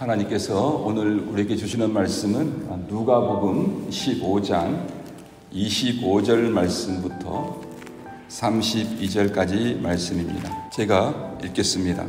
하나님께서 오늘 우리에게 주시는 말씀은 누가복음 15장 25절 말씀부터 32절까지 말씀입니다. 제가 읽겠습니다.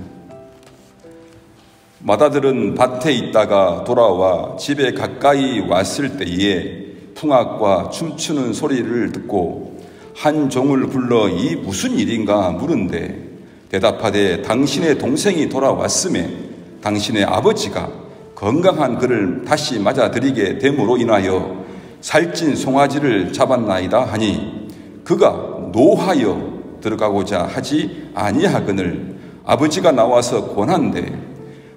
마다들은 밭에 있다가 돌아와 집에 가까이 왔을 때에 풍악과 춤추는 소리를 듣고 한 종을 불러 이 무슨 일인가 물은데 대답하되 당신의 동생이 돌아왔음에 당신의 아버지가 건강한 그를 다시 맞아들이게 됨으로 인하여 살찐 송아지를 잡았나이다 하니 그가 노하여 들어가고자 하지 아니하거늘 아버지가 나와서 권한대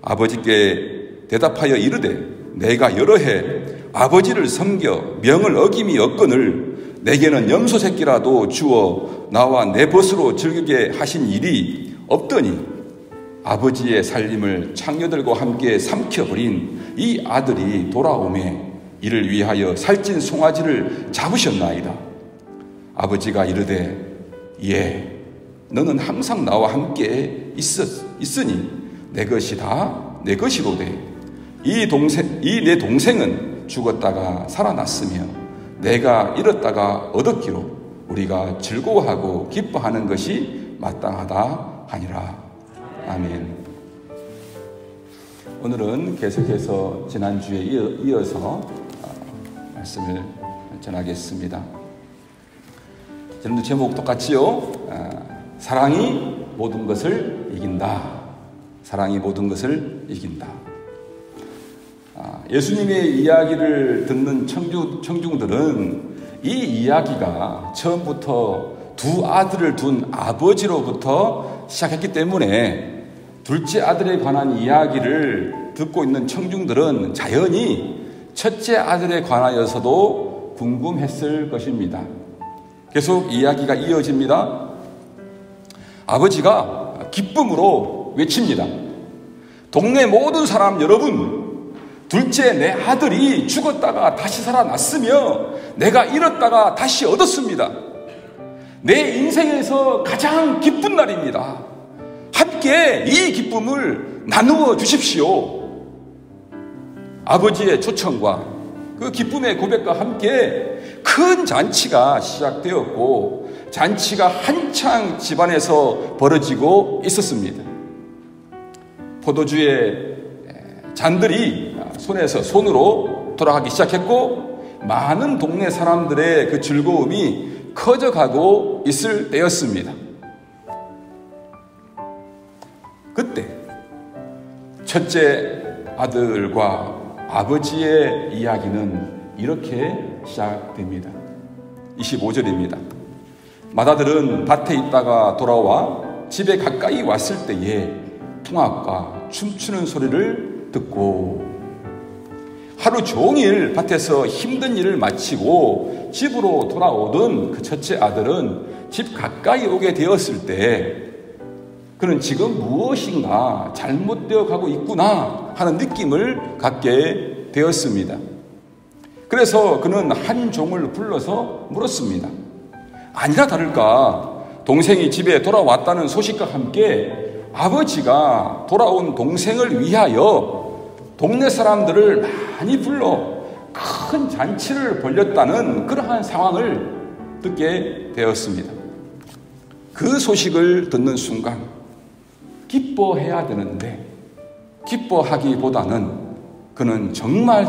아버지께 대답하여 이르되 내가 여러 해 아버지를 섬겨 명을 어김이 없거늘 내게는 염소 새끼라도 주어 나와 내 벗으로 즐기게 하신 일이 없더니 아버지의 살림을 창녀들과 함께 삼켜버린 이 아들이 돌아오매 이를 위하여 살찐 송아지를 잡으셨나이다. 아버지가 이르되 예, 너는 항상 나와 함께 있으니 내 것이 다 내 것이로되 이 내 동생은 죽었다가 살아났으며 내가 잃었다가 얻었기로 우리가 즐거워하고 기뻐하는 것이 마땅하다 하니라. 아멘. 오늘은 계속해서 지난주에 이어서 말씀을 전하겠습니다. 여러분들 제목 똑같지요? 사랑이 모든 것을 이긴다. 사랑이 모든 것을 이긴다. 예수님의 이야기를 듣는 청중들은 이 이야기가 처음부터 두 아들을 둔 아버지로부터 시작했기 때문에 둘째 아들에 관한 이야기를 듣고 있는 청중들은 자연히 첫째 아들에 관하여서도 궁금했을 것입니다. 계속 이야기가 이어집니다. 아버지가 기쁨으로 외칩니다. 동네 모든 사람 여러분, 둘째 내 아들이 죽었다가 다시 살아났으며 내가 잃었다가 다시 얻었습니다. 내 인생에서 가장 기쁜 날입니다. 함께 이 기쁨을 나누어 주십시오. 아버지의 초청과 그 기쁨의 고백과 함께 큰 잔치가 시작되었고 잔치가 한창 집안에서 벌어지고 있었습니다. 포도주의 잔들이 손에서 손으로 돌아가기 시작했고 많은 동네 사람들의 그 즐거움이 커져가고 있을 때였습니다. 그때 첫째 아들과 아버지의 이야기는 이렇게 시작됩니다. 25절입니다. 맏아들은 밭에 있다가 돌아와 집에 가까이 왔을 때에 풍악과 춤추는 소리를 듣고 하루 종일 밭에서 힘든 일을 마치고 집으로 돌아오던 그 첫째 아들은 집 가까이 오게 되었을 때 그는 지금 무엇인가 잘못되어 가고 있구나 하는 느낌을 갖게 되었습니다. 그래서 그는 한 종을 불러서 물었습니다. 아니나 다를까 동생이 집에 돌아왔다는 소식과 함께 아버지가 돌아온 동생을 위하여 동네 사람들을 많이 불러 큰 잔치를 벌였다는 그러한 상황을 듣게 되었습니다. 그 소식을 듣는 순간 기뻐해야 되는데 기뻐하기보다는 그는 정말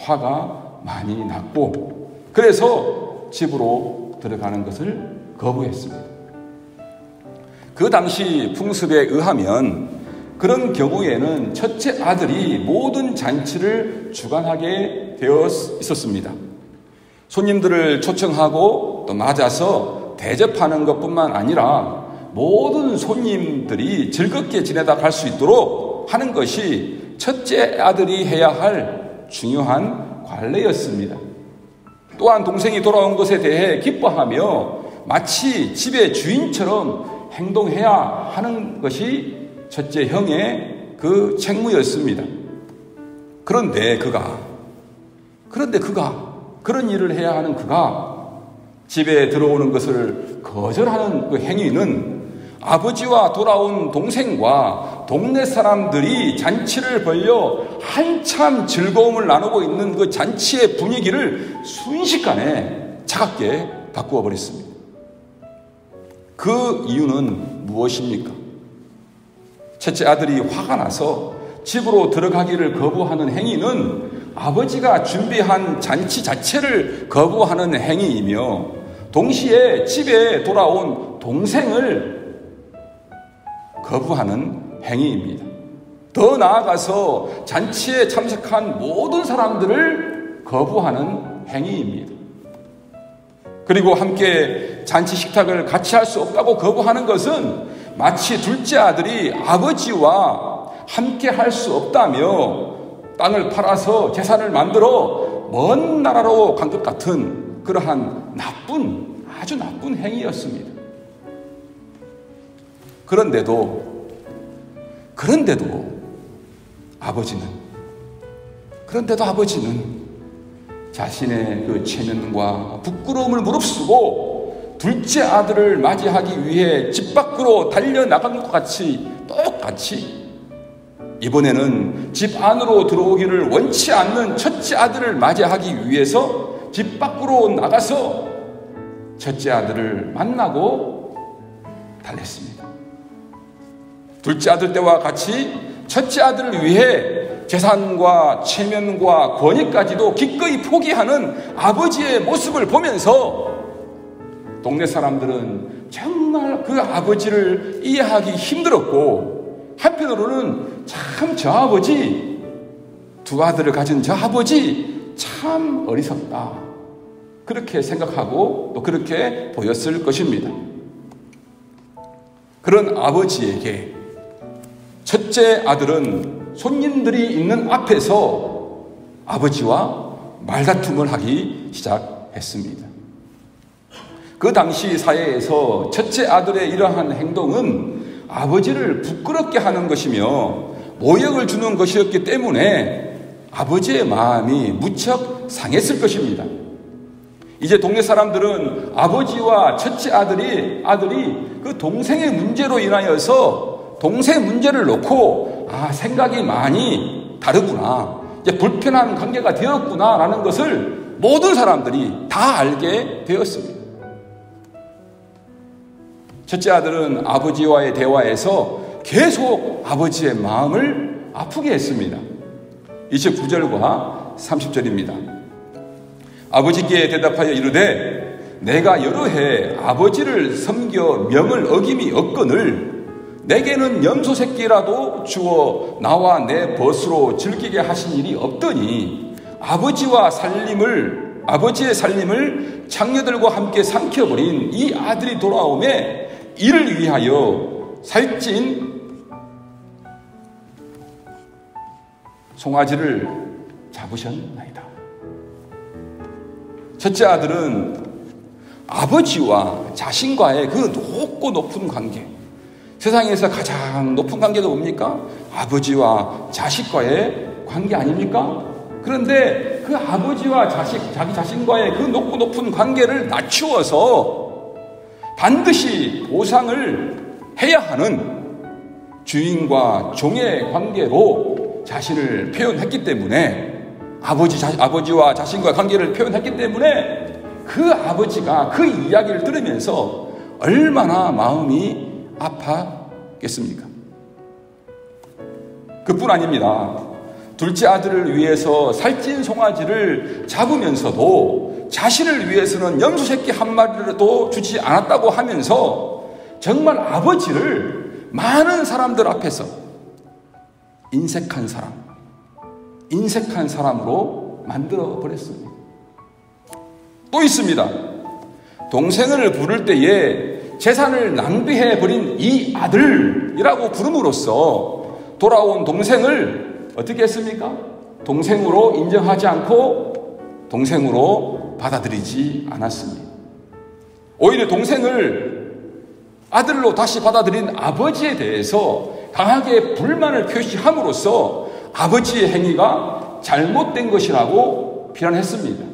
화가 많이 났고 그래서 집으로 들어가는 것을 거부했습니다. 그 당시 풍습에 의하면 그런 경우에는 첫째 아들이 모든 잔치를 주관하게 되어 있었습니다. 손님들을 초청하고 또 맞아서 대접하는 것뿐만 아니라 모든 손님들이 즐겁게 지내다 갈 수 있도록 하는 것이 첫째 아들이 해야 할 중요한 관례였습니다. 또한 동생이 돌아온 것에 대해 기뻐하며 마치 집의 주인처럼 행동해야 하는 것이 첫째 형의 그 책무였습니다. 그런데 그가 그런 일을 해야 하는 그가 집에 들어오는 것을 거절하는 그 행위는 아버지와 돌아온 동생과 동네 사람들이 잔치를 벌여 한참 즐거움을 나누고 있는 그 잔치의 분위기를 순식간에 차갑게 바꾸어 버렸습니다. 그 이유는 무엇입니까? 첫째 아들이 화가 나서 집으로 들어가기를 거부하는 행위는 아버지가 준비한 잔치 자체를 거부하는 행위이며, 동시에 집에 돌아온 동생을 거부하는 행위입니다. 더 나아가서 잔치에 참석한 모든 사람들을 거부하는 행위입니다. 그리고 함께 잔치 식탁을 같이 할 수 없다고 거부하는 것은 마치 둘째 아들이 아버지와 함께 할 수 없다며 땅을 팔아서 재산을 만들어 먼 나라로 간 것 같은 그러한 아주 나쁜 행위였습니다. 그런데도 아버지는 자신의 그 체면과 부끄러움을 무릅쓰고 둘째 아들을 맞이하기 위해 집 밖으로 달려나간 것 같이 똑같이 이번에는 집 안으로 들어오기를 원치 않는 첫째 아들을 맞이하기 위해서 집 밖으로 나가서 첫째 아들을 만나고 달랬습니다. 둘째 아들 때와 같이 첫째 아들을 위해 재산과 체면과 권위까지도 기꺼이 포기하는 아버지의 모습을 보면서 동네 사람들은 정말 그 아버지를 이해하기 힘들었고, 한편으로는 참 저 아버지, 두 아들을 가진 저 아버지 참 어리석다, 그렇게 생각하고 또 그렇게 보였을 것입니다. 그런 아버지에게 첫째 아들은 손님들이 있는 앞에서 아버지와 말다툼을 하기 시작했습니다. 그 당시 사회에서 첫째 아들의 이러한 행동은 아버지를 부끄럽게 하는 것이며 모욕을 주는 것이었기 때문에 아버지의 마음이 무척 상했을 것입니다. 이제 동네 사람들은 아버지와 첫째 아들이 그 동생의 문제로 인하여서 동생 문제를 놓고 생각이 많이 다르구나, 이제 불편한 관계가 되었구나 라는 것을 모든 사람들이 다 알게 되었습니다. 첫째 아들은 아버지와의 대화에서 계속 아버지의 마음을 아프게 했습니다. 29절과 30절입니다. 아버지께 대답하여 이르되 내가 여러 해 아버지를 섬겨 명을 어김이 없거늘 내게는 염소 새끼라도 주어 나와 내 벗으로 즐기게 하신 일이 없더니 아버지의 살림을 장녀들과 함께 삼켜버린 이 아들이 돌아오매 이를 위하여 살찐 송아지를 잡으셨나이다. 첫째 아들은 아버지와 자신과의 그 높고 높은 관계, 세상에서 가장 높은 관계가 뭡니까? 아버지와 자식과의 관계 아닙니까? 그런데 그 아버지와 자기 자신과의 그 높고 높은 관계를 낮추어서 반드시 보상을 해야 하는 주인과 종의 관계로 자신을 표현했기 때문에, 아버지와 자신과의 관계를 표현했기 때문에 그 아버지가 그 이야기를 들으면서 얼마나 마음이 아팠겠습니까? 그뿐 아닙니다. 둘째 아들을 위해서 살찐 송아지를 잡으면서도 자신을 위해서는 염소 새끼 한 마리라도 주지 않았다고 하면서 정말 아버지를 많은 사람들 앞에서 인색한 사람으로 만들어 버렸습니다. 또 있습니다. 동생을 부를 때에 재산을 낭비해 버린 이 아들이라고 부름으로써 돌아온 동생을 어떻게 했습니까? 동생으로 인정하지 않고 동생으로 받아들이지 않았습니다. 오히려 동생을 아들로 다시 받아들인 아버지에 대해서 강하게 불만을 표시함으로써 아버지의 행위가 잘못된 것이라고 비난했습니다.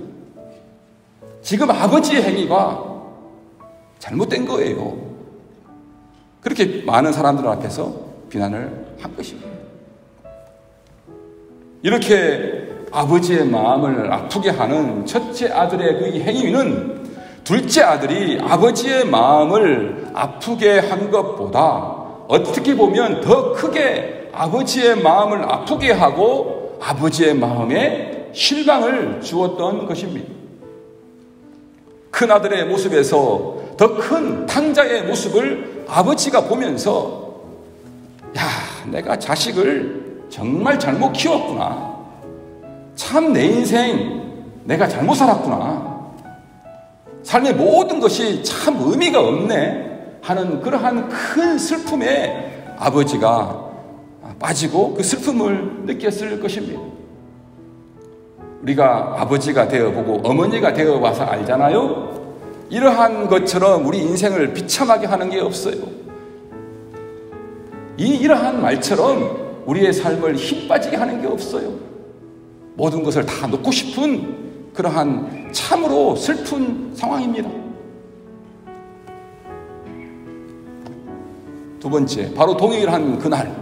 지금 아버지의 행위가 잘못된 거예요. 그렇게 많은 사람들 앞에서 비난을 한 것입니다. 이렇게 아버지의 마음을 아프게 하는 첫째 아들의 그 행위는 둘째 아들이 아버지의 마음을 아프게 한 것보다 어떻게 보면 더 크게 아버지의 마음을 아프게 하고 아버지의 마음에 실망을 주었던 것입니다. 큰 아들의 모습에서 더 큰 탕자의 모습을 아버지가 보면서 야, 내가 자식을 정말 잘못 키웠구나. 참 내 인생 내가 잘못 살았구나. 삶의 모든 것이 참 의미가 없네 하는 그러한 큰 슬픔에 아버지가 빠지고 그 슬픔을 느꼈을 것입니다. 우리가 아버지가 되어보고 어머니가 되어봐서 알잖아요. 이러한 것처럼 우리 인생을 비참하게 하는 게 없어요. 이러한 말처럼 우리의 삶을 힘 빠지게 하는 게 없어요. 모든 것을 다 놓고 싶은 그러한 참으로 슬픈 상황입니다. 두 번째, 바로 동일한 그날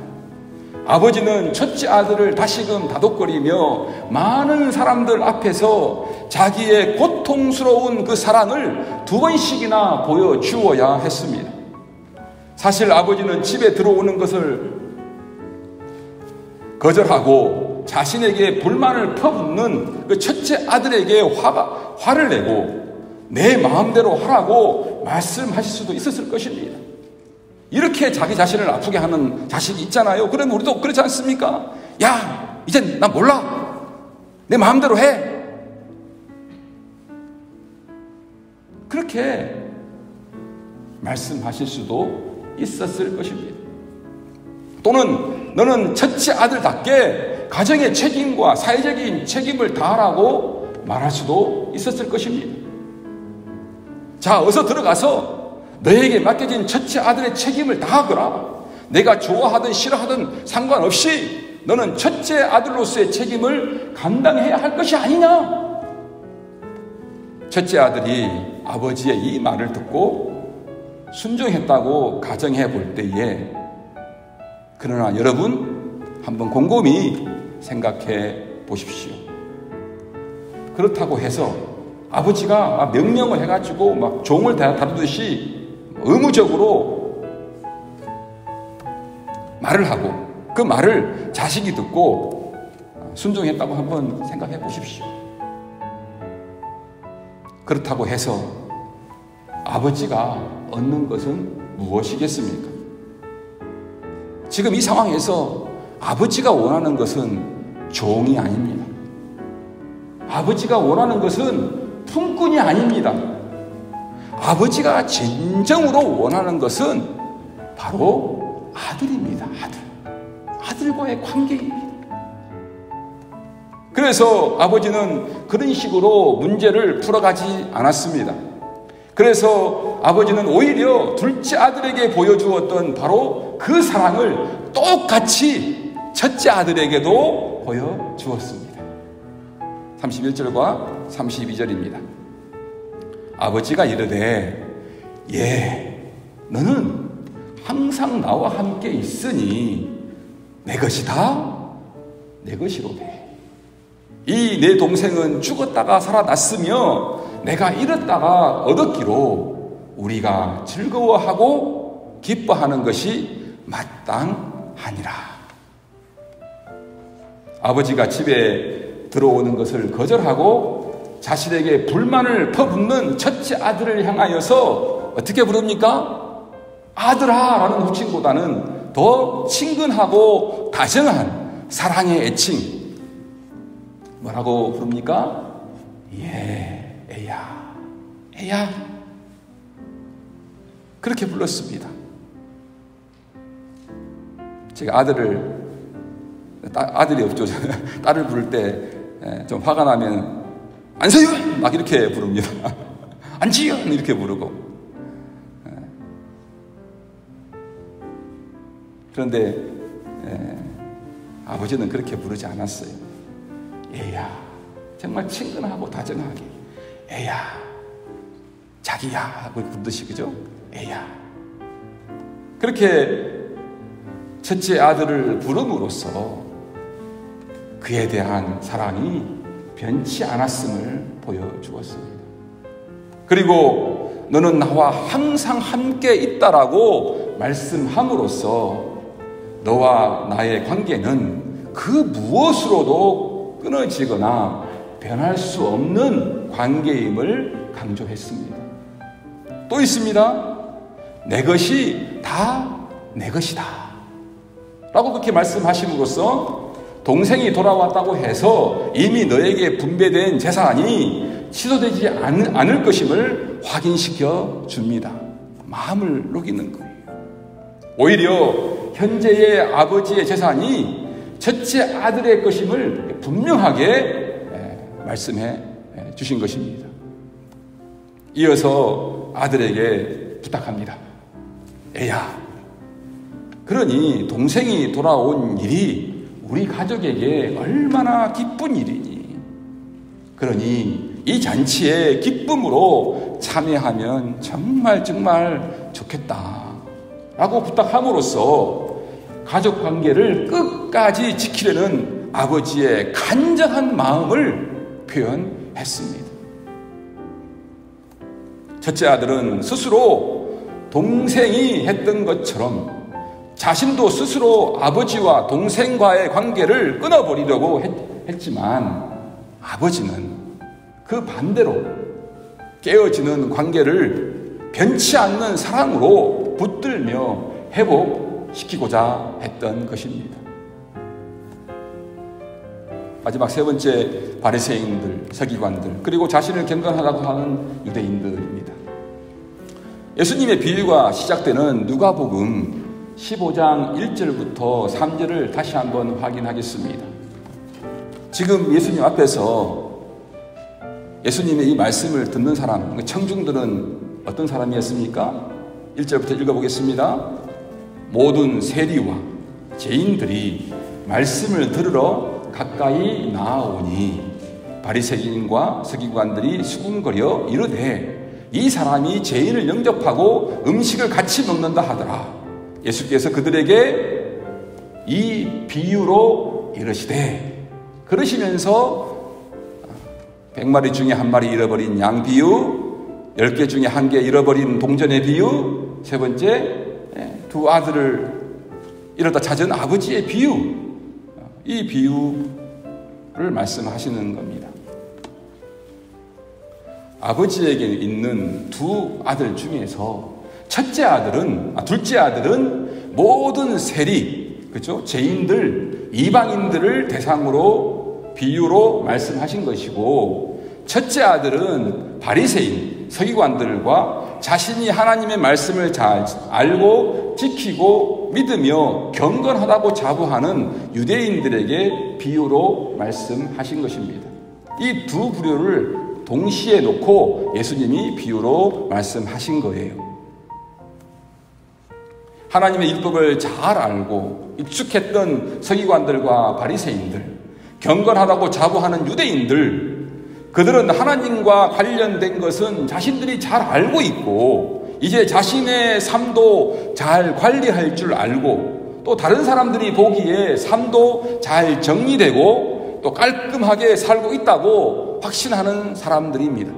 아버지는 첫째 아들을 다시금 다독거리며 많은 사람들 앞에서 자기의 고통스러운 그 사랑을 두 번씩이나 보여주어야 했습니다. 사실 아버지는 집에 들어오는 것을 거절하고 자신에게 불만을 퍼붓는 그 첫째 아들에게 화를 내고 내 마음대로 하라고 말씀하실 수도 있었을 것입니다. 이렇게 자기 자신을 아프게 하는 자식이 있잖아요. 그러면 우리도 그렇지 않습니까? 야, 이젠 나 몰라. 내 마음대로 해. 그렇게 말씀하실 수도 있었을 것입니다. 또는 너는 첫째 아들답게 가정의 책임과 사회적인 책임을 다하라고 말할 수도 있었을 것입니다. 자, 어서 들어가서 너에게 맡겨진 첫째 아들의 책임을 다하거라. 내가 좋아하든 싫어하든 상관없이 너는 첫째 아들로서의 책임을 감당해야 할 것이 아니냐. 첫째 아들이 아버지의 이 말을 듣고 순종했다고 가정해 볼 때에, 그러나 여러분 한번 곰곰이 생각해 보십시오. 그렇다고 해서 아버지가 명령을 해가지고 막 종을 다루듯이 의무적으로 말을 하고 그 말을 자식이 듣고 순종했다고 한번 생각해 보십시오. 그렇다고 해서 아버지가 얻는 것은 무엇이겠습니까? 지금 이 상황에서 아버지가 원하는 것은 종이 아닙니다. 아버지가 원하는 것은 품꾼이 아닙니다. 아버지가 진정으로 원하는 것은 바로 아들입니다. 아들과의 관계입니다. 그래서 아버지는 그런 식으로 문제를 풀어가지 않았습니다. 그래서 아버지는 오히려 둘째 아들에게 보여주었던 바로 그 사랑을 똑같이 첫째 아들에게도 보여주었습니다. 31절과 32절입니다. 아버지가 이르되 너는 항상 나와 함께 있으니 내 것이 다 내 것이로되 이 내 동생은 죽었다가 살아났으며 내가 잃었다가 얻었기로 우리가 즐거워하고 기뻐하는 것이 마땅하니라. 아버지가 집에 들어오는 것을 거절하고 자신에게 불만을 퍼붓는 첫째 아들을 향하여서 어떻게 부릅니까? 아들아 라는 호칭보다는 더 친근하고 다정한 사랑의 애칭, 뭐라고 부릅니까? 애야 그렇게 불렀습니다. 제가 아들이 없죠. 딸을 부를 때 좀 화가 나면 안서윤! 막 이렇게 부릅니다. 안지윤! 이렇게 부르고. 그런데 아버지는 그렇게 부르지 않았어요. 애야, 정말 친근하고 다정하게 애야, 자기야 하고 부르듯이, 그죠? 애야. 그렇게 첫째 아들을 부름으로써 그에 대한 사랑이 변치 않았음을 보여주었습니다. 그리고 너는 나와 항상 함께 있다라고 말씀함으로써 너와 나의 관계는 그 무엇으로도 끊어지거나 변할 수 없는 관계임을 강조했습니다. 또 있습니다. 내 것이 다 내 것이다 라고 그렇게 말씀하심으로써 동생이 돌아왔다고 해서 이미 너에게 분배된 재산이 취소되지 않을 것임을 확인시켜 줍니다. 마음을 녹이는 거예요. 오히려 현재의 아버지의 재산이 첫째 아들의 것임을 분명하게 말씀해 주신 것입니다. 이어서 아들에게 부탁합니다. 애야, 그러니 동생이 돌아온 일이 우리 가족에게 얼마나 기쁜 일이니. 그러니 이 잔치에 기쁨으로 참여하면 정말 좋겠다 라고 부탁함으로써 가족 관계를 끝까지 지키려는 아버지의 간절한 마음을 표현했습니다. 첫째 아들은 스스로 동생이 했던 것처럼 자신도 스스로 아버지와 동생과의 관계를 끊어버리려고 했지만 아버지는 그 반대로 깨어지는 관계를 변치 않는 사랑으로 붙들며 회복시키고자 했던 것입니다. 마지막 세 번째, 바리새인들, 서기관들, 그리고 자신을 경건하다고 하는 유대인들입니다. 예수님의 비유가 시작되는 누가복음 15장 1절부터 3절을 다시 한번 확인하겠습니다. 지금 예수님 앞에서 예수님의 이 말씀을 듣는 사람, 청중들은 어떤 사람이었습니까? 1절부터 읽어보겠습니다. 모든 세리와 죄인들이 말씀을 들으러 가까이 나아오니 바리새인과 서기관들이 수군거려 이르되 이 사람이 죄인을 영접하고 음식을 같이 먹는다 하더라. 예수께서 그들에게 이 비유로 이르시되, 그러시면서 100마리 중에 1마리 잃어버린 양 비유, 10개 중에 1개 잃어버린 동전의 비유, 세 번째 두 아들을 잃었다 찾은 아버지의 비유, 이 비유를 말씀하시는 겁니다. 아버지에게 있는 두 아들 중에서 둘째 아들은 모든 세리, 그렇죠? 죄인들, 이방인들을 대상으로 비유로 말씀하신 것이고, 첫째 아들은 바리새인, 서기관들과 자신이 하나님의 말씀을 잘 알고 지키고 믿으며 경건하다고 자부하는 유대인들에게 비유로 말씀하신 것입니다. 이 두 부류를 동시에 놓고 예수님이 비유로 말씀하신 거예요. 하나님의 율법을 잘 알고 익숙했던 서기관들과 바리새인들, 경건하다고 자부하는 유대인들, 그들은 하나님과 관련된 것은 자신들이 잘 알고 있고 이제 자신의 삶도 잘 관리할 줄 알고 또 다른 사람들이 보기에 삶도 잘 정리되고 또 깔끔하게 살고 있다고 확신하는 사람들입니다.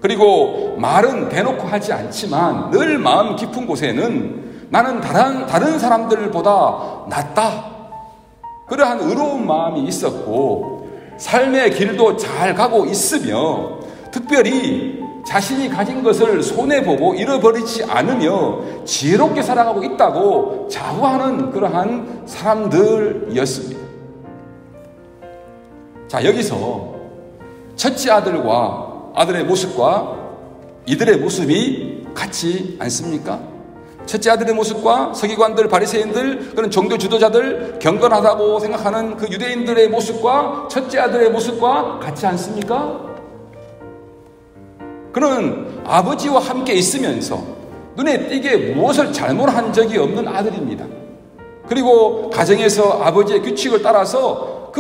그리고 말은 대놓고 하지 않지만 늘 마음 깊은 곳에는 나는 다른 사람들보다 낫다, 그러한 의로운 마음이 있었고 삶의 길도 잘 가고 있으며 특별히 자신이 가진 것을 손해보고 잃어버리지 않으며 지혜롭게 살아가고 있다고 자부하는 그러한 사람들이었습니다. 자, 여기서 첫째 아들의 모습과 이들의 모습이 같지 않습니까? 첫째 아들의 모습과 서기관들, 바리새인들, 그런 종교 지도자들, 경건하다고 생각하는 그 유대인들의 모습과 첫째 아들의 모습과 같지 않습니까? 그는 아버지와 함께 있으면서 눈에 띄게 무엇을 잘못한 적이 없는 아들입니다. 그리고 가정에서 아버지의 규칙을 따라서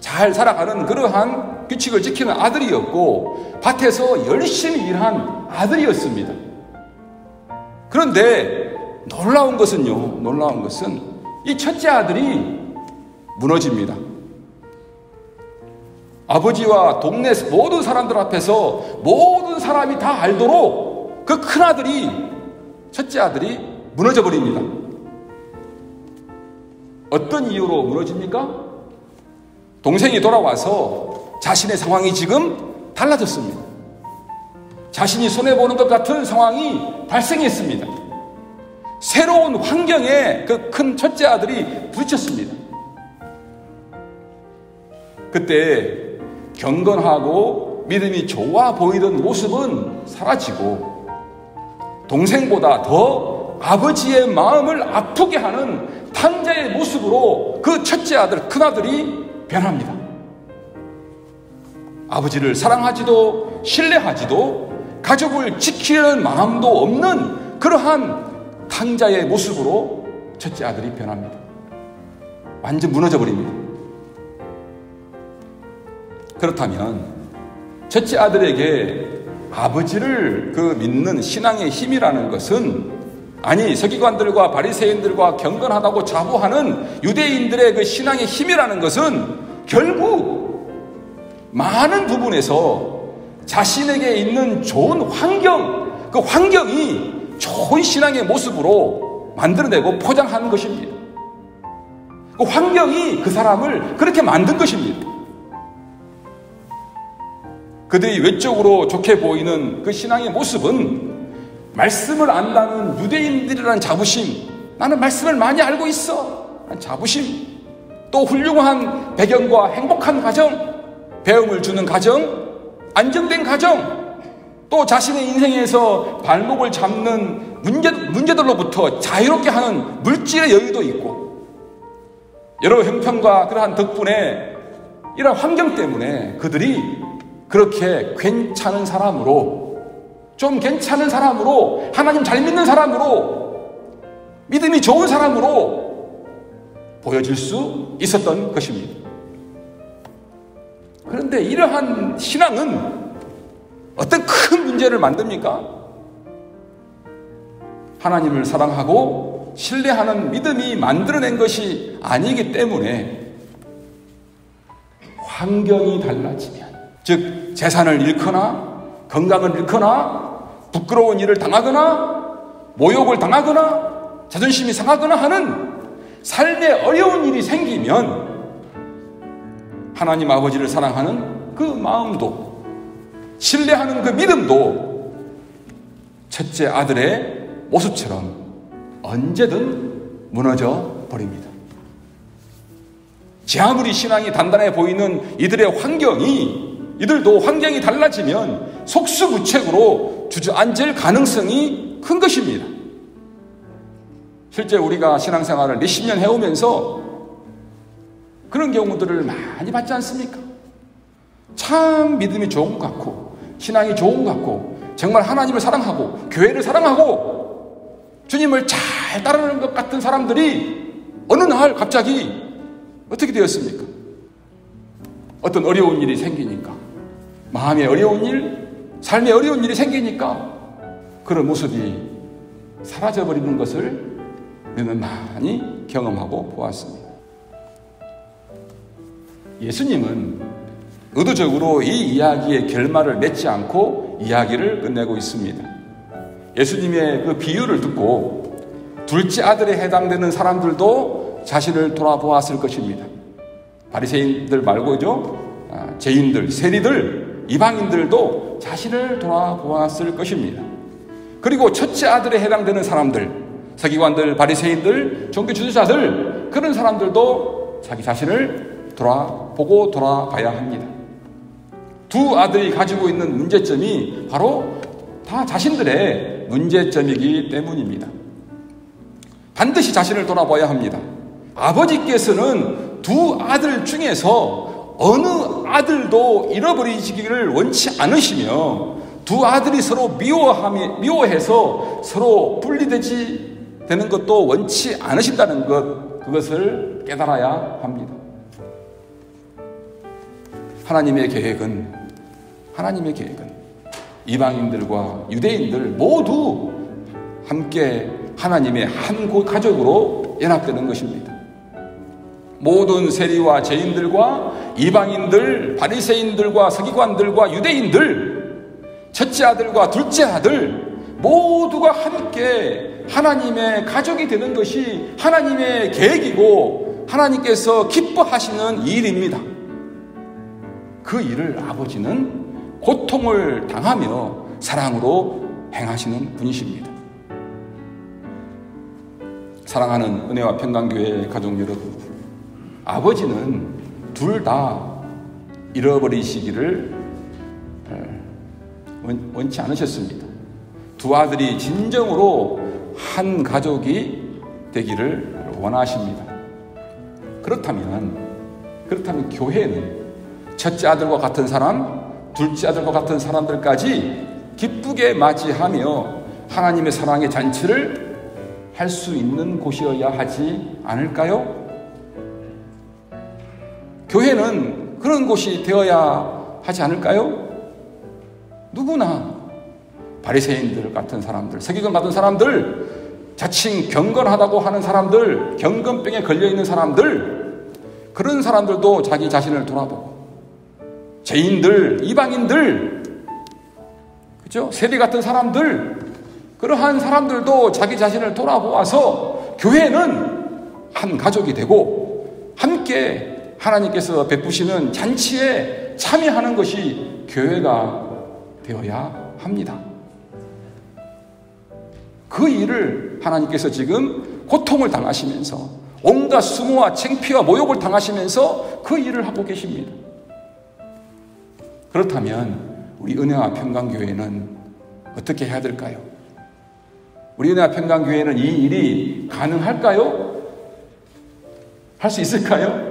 잘 살아가는 그러한 규칙을 지키는 아들이었고 밭에서 열심히 일한 아들이었습니다. 그런데 놀라운 것은 이 첫째 아들이 무너집니다. 아버지와 동네 모든 사람들 앞에서 모든 사람이 다 알도록 그 큰아들이, 첫째 아들이 무너져 버립니다. 어떤 이유로 무너집니까? 동생이 돌아와서 자신의 상황이 지금 달라졌습니다. 자신이 손해보는 것 같은 상황이 발생했습니다. 새로운 환경에 그 큰 첫째 아들이 부딪혔습니다. 그때 경건하고 믿음이 좋아 보이던 모습은 사라지고 동생보다 더 아버지의 마음을 아프게 하는 탕자의 모습으로 그 첫째 아들, 큰아들이 변합니다. 아버지를 사랑하지도 신뢰하지도 가족을 지키려는 마음도 없는 그러한 탕자의 모습으로 첫째 아들이 변합니다. 완전 무너져 버립니다. 그렇다면 첫째 아들에게 아버지를 믿는 신앙의 힘이라는 것은, 아니 서기관들과 바리새인들과 경건하다고 자부하는 유대인들의 그 신앙의 힘이라는 것은 결국 많은 부분에서 자신에게 있는 좋은 환경, 그 환경이 좋은 신앙의 모습으로 만들어내고 포장하는 것입니다. 그 환경이 그 사람을 그렇게 만든 것입니다. 그들이 외적으로 좋게 보이는 그 신앙의 모습은 말씀을 안다는 유대인들이라는 자부심, 나는 말씀을 많이 알고 있어, 자부심, 또 훌륭한 배경과 행복한 가정, 배움을 주는 가정, 안정된 가정, 또 자신의 인생에서 발목을 잡는 문제들로부터 자유롭게 하는 물질의 여유도 있고, 여러 형편과 그러한 덕분에 이런 환경 때문에 그들이 그렇게 괜찮은 사람으로, 좀 괜찮은 사람으로, 하나님 잘 믿는 사람으로, 믿음이 좋은 사람으로 보여질 수 있었던 것입니다. 그런데 이러한 신앙은 어떤 큰 문제를 만듭니까? 하나님을 사랑하고 신뢰하는 믿음이 만들어낸 것이 아니기 때문에 환경이 달라지면, 즉 재산을 잃거나 건강을 잃거나 부끄러운 일을 당하거나 모욕을 당하거나 자존심이 상하거나 하는 삶에 어려운 일이 생기면 하나님 아버지를 사랑하는 그 마음도, 신뢰하는 그 믿음도 첫째 아들의 모습처럼 언제든 무너져 버립니다. 제 아무리 신앙이 단단해 보이는 이들의 환경이, 이들도 환경이 달라지면 속수무책으로 주저앉을 가능성이 큰 것입니다. 실제 우리가 신앙생활을 몇십 년 해오면서 그런 경우들을 많이 봤지 않습니까? 참 믿음이 좋은 것 같고 신앙이 좋은 것 같고 정말 하나님을 사랑하고 교회를 사랑하고 주님을 잘 따르는 것 같은 사람들이 어느 날 갑자기 어떻게 되었습니까? 어떤 어려운 일이 생기니까, 마음에 어려운 일, 삶에 어려운 일이 생기니까 그런 모습이 사라져버리는 것을 우리는 많이 경험하고 보았습니다. 예수님은 의도적으로 이 이야기의 결말을 맺지 않고 이야기를 끝내고 있습니다. 예수님의 그 비유를 듣고 둘째 아들에 해당되는 사람들도 자신을 돌아보았을 것입니다. 바리새인들 말고죠, 죄인들, 세리들, 이방인들도 자신을 돌아보았을 것입니다. 그리고 첫째 아들에 해당되는 사람들, 서기관들, 바리새인들, 종교 지도자들, 그런 사람들도 자기 자신을 돌아봐야 합니다. 두 아들이 가지고 있는 문제점이 바로 다 자신들의 문제점이기 때문입니다. 반드시 자신을 돌아봐야 합니다. 아버지께서는 두 아들 중에서 어느 아들도 잃어버리기를 원치 않으시며 두 아들이 서로 미워해서 서로 분리되는 것도 원치 않으신다는 것, 그것을 깨달아야 합니다. 하나님의 계획은 이방인들과 유대인들 모두 함께 하나님의 한 가족으로 연합되는 것입니다. 모든 세리와 죄인들과 이방인들, 바리새인들과 서기관들과 유대인들, 첫째 아들과 둘째 아들 모두가 함께 하나님의 가족이 되는 것이 하나님의 계획이고 하나님께서 기뻐하시는 일입니다. 그 일을 아버지는 고통을 당하며 사랑으로 행하시는 분이십니다. 사랑하는 은혜와 평강교회 가족 여러분, 아버지는 둘 다 잃어버리시기를 원치 않으셨습니다. 두 아들이 진정으로 한 가족이 되기를 원하십니다. 그렇다면 교회는 첫째 아들과 같은 사람, 둘째 아들과 같은 사람들까지 기쁘게 맞이하며 하나님의 사랑의 잔치를 할 수 있는 곳이어야 하지 않을까요? 교회는 그런 곳이 되어야 하지 않을까요? 누구나 바리새인들 같은 사람들, 서기관 같은 사람들, 자칭 경건하다고 하는 사람들, 경건병에 걸려있는 사람들, 그런 사람들도 자기 자신을 돌아보고, 죄인들, 이방인들, 그죠? 세리 같은 사람들, 그러한 사람들도 자기 자신을 돌아보아서 교회는 한 가족이 되고 함께 하나님께서 베푸시는 잔치에 참여하는 것이 교회가 되어야 합니다. 그 일을 하나님께서 지금 고통을 당하시면서 온갖 수모와 창피와 모욕을 당하시면서 그 일을 하고 계십니다. 그렇다면 우리 은혜와 평강교회는 어떻게 해야 될까요? 우리 은혜와 평강교회는 이 일이 가능할까요? 할 수 있을까요?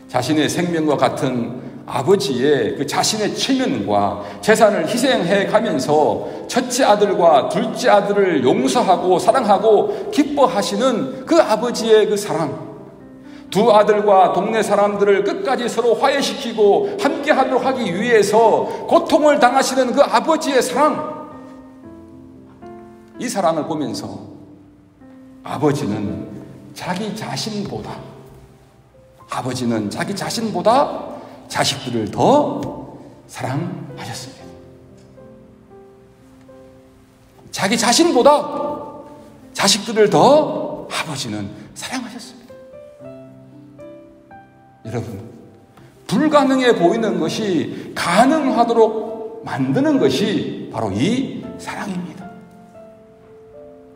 자신의 생명과 같은 아버지의 그 자신의 체면과 재산을 희생해 가면서 첫째 아들과 둘째 아들을 용서하고 사랑하고 기뻐하시는 그 아버지의 그 사랑, 두 아들과 동네 사람들을 끝까지 서로 화해시키고 함께하도록 하기 위해서 고통을 당하시는 그 아버지의 사랑, 이 사랑을 보면서 아버지는 자기 자신보다 자식들을 더 사랑하셨습니다. 자기 자신보다 자식들을 더 아버지는 사랑하셨습니다. 여러분, 불가능해 보이는 것이 가능하도록 만드는 것이 바로 이 사랑입니다.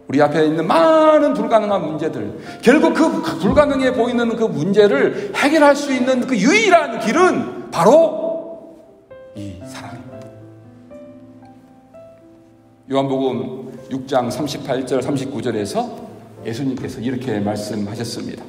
우리 앞에 있는 많은 불가능한 문제들, 결국 그 불가능해 보이는 그 문제를 해결할 수 있는 그 유일한 길은 바로 이 사랑입니다. 요한복음 6장 38절 39절에서 예수님께서 이렇게 말씀하셨습니다.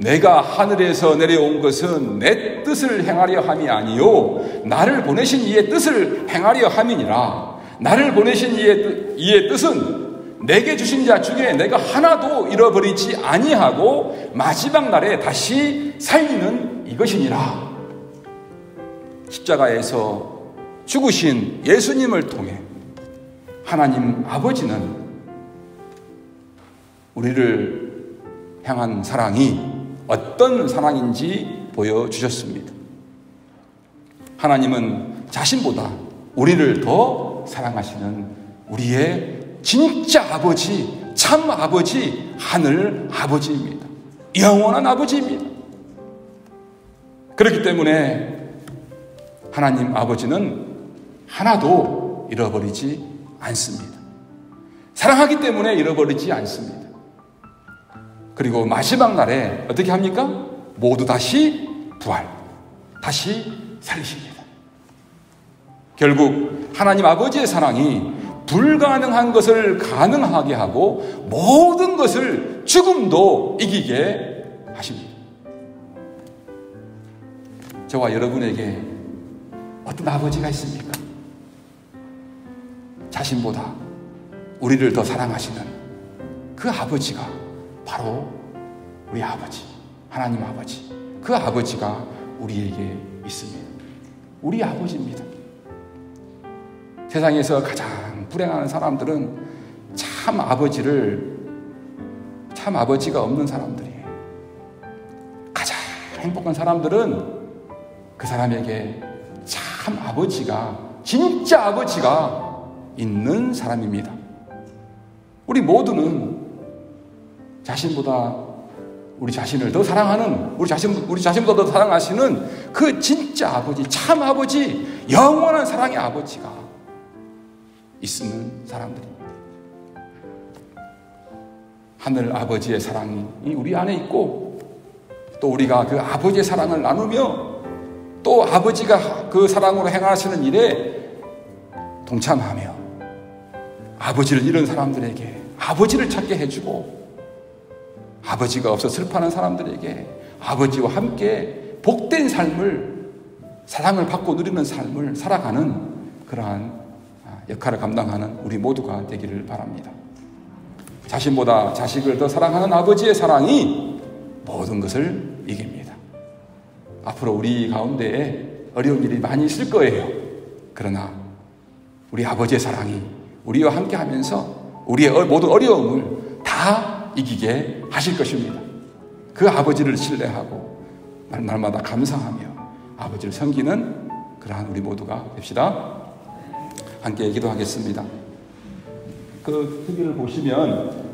내가 하늘에서 내려온 것은 내 뜻을 행하려 함이 아니요 나를 보내신 이의 뜻을 행하려 함이니라. 나를 보내신 이의 뜻은 내게 주신 자 중에 내가 하나도 잃어버리지 아니하고 마지막 날에 다시 살리는 이것이니라. 십자가에서 죽으신 예수님을 통해 하나님 아버지는 우리를 향한 사랑이 어떤 사랑인지 보여주셨습니다. 하나님은 자신보다 우리를 더 사랑하시는 우리의 진짜 아버지, 참 아버지, 하늘 아버지입니다. 영원한 아버지입니다. 그렇기 때문에 하나님 아버지는 하나도 잃어버리지 않습니다. 사랑하기 때문에 잃어버리지 않습니다. 그리고 마지막 날에 어떻게 합니까? 모두 다시 부활, 다시 살리십니다. 결국 하나님 아버지의 사랑이 불가능한 것을 가능하게 하고 모든 것을 죽음도 이기게 하십니다. 저와 여러분에게 어떤 아버지가 있습니까? 자신보다 우리를 더 사랑하시는 그 아버지가 바로 우리 아버지, 하나님 아버지, 그 아버지가 우리에게 있습니다. 우리 아버지입니다. 세상에서 가장 불행한 사람들은 참 아버지가 없는 사람들이에요. 가장 행복한 사람들은 그 사람에게 참 진짜 아버지가 있는 사람입니다. 우리 모두는 자신보다 우리 자신을 더 사랑하는, 우리 자신보다 더 사랑하시는 그 진짜 아버지, 참 아버지, 영원한 사랑의 아버지가 있는 사람들입니다. 하늘 아버지의 사랑이 우리 안에 있고, 또 우리가 그 아버지의 사랑을 나누며 또 아버지가 그 사랑으로 행하시는 일에 동참하며 아버지를 잃은 사람들에게 아버지를 찾게 해주고, 아버지가 없어 슬퍼하는 사람들에게 아버지와 함께 복된 삶을, 사랑을 받고 누리는 삶을 살아가는 그러한 역할을 감당하는 우리 모두가 되기를 바랍니다. 자신보다 자식을 더 사랑하는 아버지의 사랑이 모든 것을 이깁니다. 앞으로 우리 가운데에 어려운 일이 많이 있을 거예요. 그러나 우리 아버지의 사랑이 우리와 함께 하면서 우리의 모든 어려움을 다 이기게 하실 것입니다. 그 아버지를 신뢰하고 날마다 감사하며 아버지를 섬기는 그러한 우리 모두가 됩시다. 함께 기도하겠습니다. 그 TV를 보시면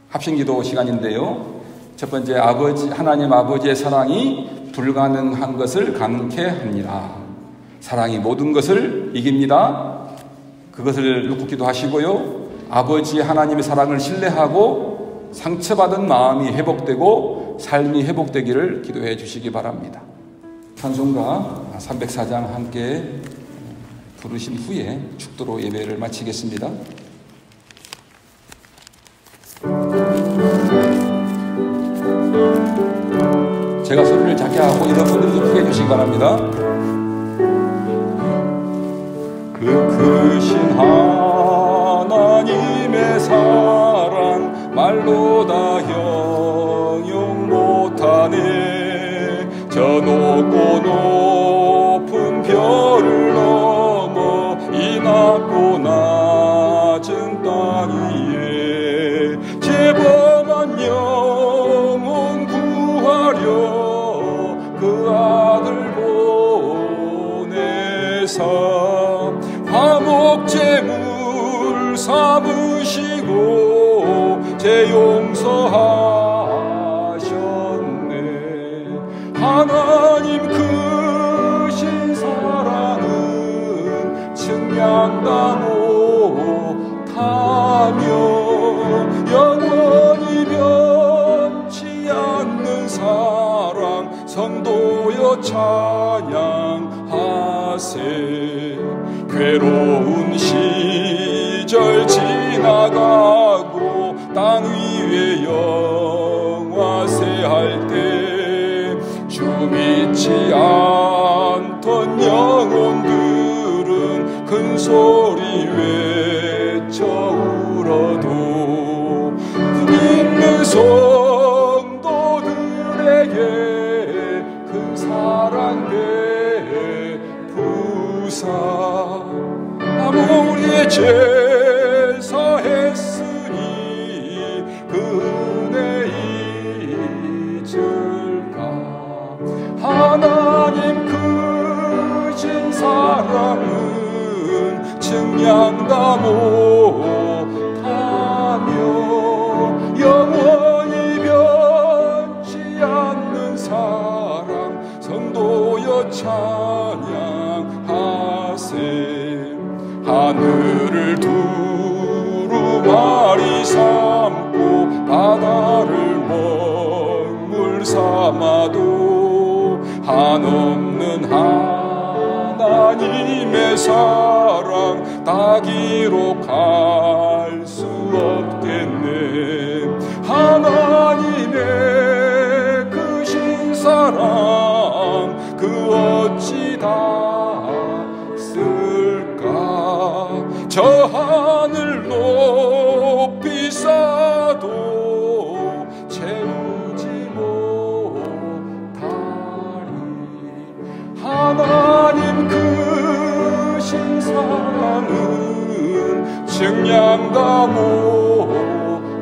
합심기도 시간인데요. 첫 번째, 하나님 아버지의 사랑이 불가능한 것을 가능케 합니다. 사랑이 모든 것을 이깁니다. 그것을 놓고 기도하시고요. 아버지 하나님의 사랑을 신뢰하고 상처받은 마음이 회복되고 삶이 회복되기를 기도해 주시기 바랍니다. 찬송가 304장 함께 부르신 후에 축도로 예배를 마치겠습니다. 제가 소리를 작게 하고 여러분들도 크게 해주시기 바랍니다. 그 크신 하나님의 사랑 말로 다 형용 못하네. 저 높고 높은 별을 넘어 이 낮고 낮은 땅 위에 죄범한 영혼 구하려 그 아들 보내사 화목제물 삼으시고 죄 용서하셨네. 하나님 크신 사랑은 측량다 못하며 영원히 변치 않는 사랑 성도여 찬양하세. 괴로운 시절 지나가고 땅 위에 영화세할 때 주 믿지 않던 영혼들은 큰 소리 외쳐 울어도 믿는 성도들에게 큰 사랑 베푸사 우리의 죄 사했으니 그 은혜 잊을까. 하나님 크신 사랑은 측량다 못하며 영원히 변치 않는 사랑 성도여 찬양하세. 하늘을 두루마리 삼고 바다를 먹물 삼아도 한없는 하나님의 사랑 다 기록할 수 없겠네. 하나님의 크신 사랑 그 어찌 다 저 하늘 높이 쌓아도 채우지 못하리. 하나님 크신 사랑 사랑과 못하며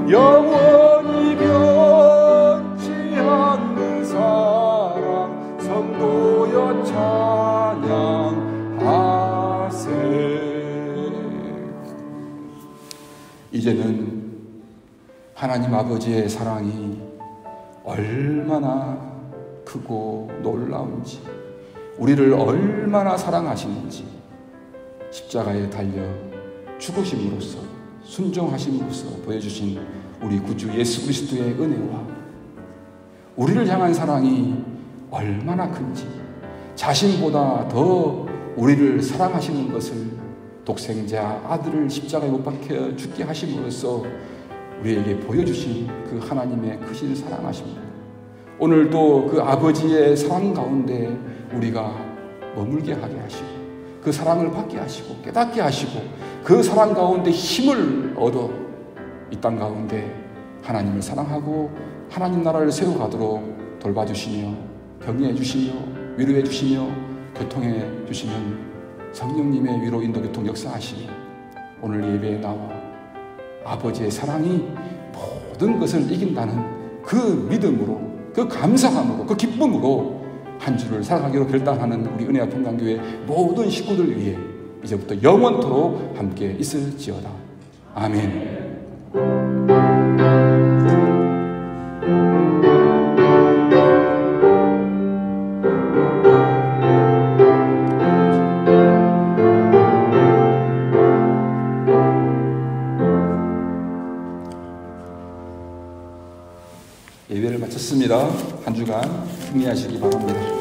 영원히 변치 않는 사랑 성도여 찬양하세. 이제는 하나님 아버지의 사랑이 얼마나 크고 놀라운지, 우리를 얼마나 사랑하시는지 십자가에 달려 죽으심으로써, 순종하심으로써 보여주신 우리 구주 예수 그리스도의 은혜와 우리를 향한 사랑이 얼마나 큰지, 자신보다 더 우리를 사랑하시는 것을 독생자 아들을 십자가에 못 박혀 죽게 하심으로써 우리에게 보여주신 그 하나님의 크신 사랑하십니다. 오늘도 그 아버지의 사랑 가운데 우리가 머물게 하게 하시고, 그 사랑을 받게 하시고 깨닫게 하시고, 그 사랑 가운데 힘을 얻어 이 땅 가운데 하나님을 사랑하고 하나님 나라를 세워가도록 돌봐주시며 격려해 주시며 위로해 주시며 교통해 주시는 성령님의 위로 인도 교통 역사하시며, 오늘 예배에 나와 아버지의 사랑이 모든 것을 이긴다는 그 믿음으로, 그 감사함으로, 그 기쁨으로 한 주를 살아가기로 결단하는 우리 은혜와 평강교회 모든 식구들 위해 이제부터 영원토록 함께 있을지어다. 아멘. 예배를 마쳤습니다. 한 주간 승리하시기 바랍니다.